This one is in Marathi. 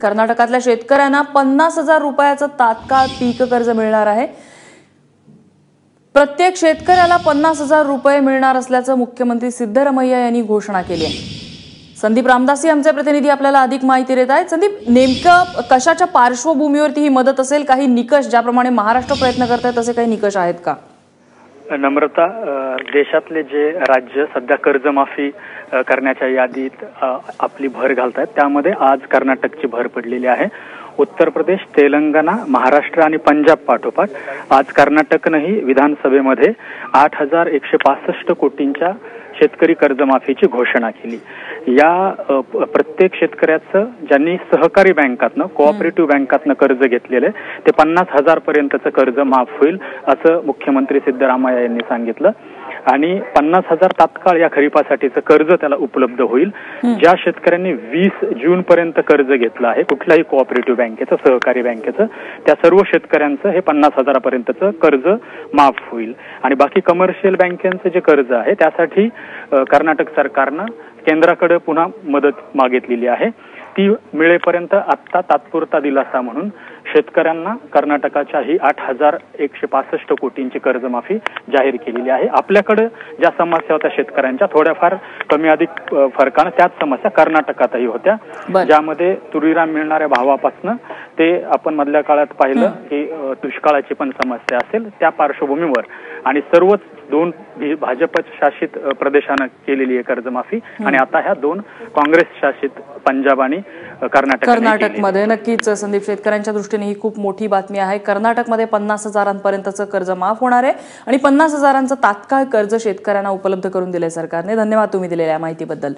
कर्नाटकातल्या शेतकऱ्यांना 50,000 रुपयाचं तात्काळ पीक कर्ज मिळणार आहे। प्रत्येक शेतकऱ्याला 50,000 रुपये मिळणार असल्याचं मुख्यमंत्री सिद्धरामय्या यांनी घोषणा केली आहे। संदीप रामदासी आमचे प्रतिनिधी आपल्याला अधिक माहिती देत आहेत। संदीप, नेमकं कशाच्या पार्श्वभूमीवरती ही मदत असेल? काही निकष ज्याप्रमाणे महाराष्ट्र प्रयत्न करत आहे तसे काही निकष आहेत का? नम्रता, देशातले जे राज्य सध्या कर्जमाफी करण्याच्या यादीत आपली भर घालतात त्यामध्ये आज कर्नाटकची भर पडलेली आहे। उत्तर प्रदेश, तेलंगणा, महाराष्ट्र आणि पंजाब पाठोपाठ आज कर्नाटकनेही विधानसभेमध्ये 8,165 कोटींच्या शेतकरी कर्जमाफीची घोषणा केली। या प्रत्येक शेतकऱ्याचं ज्यांनी सहकारी बँकातनं, कोऑपरेटिव्ह बँकातनं कर्ज घेतलेले ते 50,000 पर्यंतचं कर्ज माफ होईल असं मुख्यमंत्री सिद्धरामय्या यांनी सांगितलं। आणि 50,000 तात्काळ या खरीपासाठीचं कर्ज त्याला उपलब्ध होईल। ज्या शेतकऱ्यांनी 20 जून पर्यंत कर्ज घेतलं आहे कुठल्याही कोऑपरेटिव्ह बँकेचं, सहकारी बँकेचं, त्या सर्व शेतकऱ्यांचं हे 50,000 पर्यंतचं कर्ज माफ होईल। आणि बाकी कमर्शियल बँकेचं जे कर्ज आहे त्यासाठी कर्नाटक सरकारनं केंद्राकडे पुन्हा मदत मागितलेली आहे। ती मिळेपर्यंत आता तात्पुरता दिलासा म्हणून शेतकऱ्यांना कर्नाटकाच्या ही 8,165 कोटींची कर्जमाफी जाहीर केलेली आहे। आपल्याकडे ज्या समस्या होत्या शेतकऱ्यांच्या थोड्याफार कमी अधिक फरकानं त्याच समस्या कर्नाटकातही होत्या, ज्यामध्ये तुरीराम मिळणाऱ्या भावापासून ते आपण मधल्या काळात पाहिलं की दुष्काळाची पण समस्या असेल त्या पार्श्वभूमीवर आणि सर्वच दोन भाजप शासित प्रदेशानं केलेली आहे कर्जमाफी आणि आता ह्या दोन काँग्रेस शासित पंजाब आणि कर्नाटकमध्ये नक्कीच संदीप, शेतकऱ्यांच्या दृष्टीने ही खूप मोठी बातमी आहे। कर्नाटकमध्ये 50,000पर्यंतचं कर्ज माफ होणार आहे आणि 50,000चं तात्काळ कर्ज शेतकऱ्यांना उपलब्ध करून दिले सरकारने। धन्यवाद तुम्ही दिलेल्या माहितीबद्दल।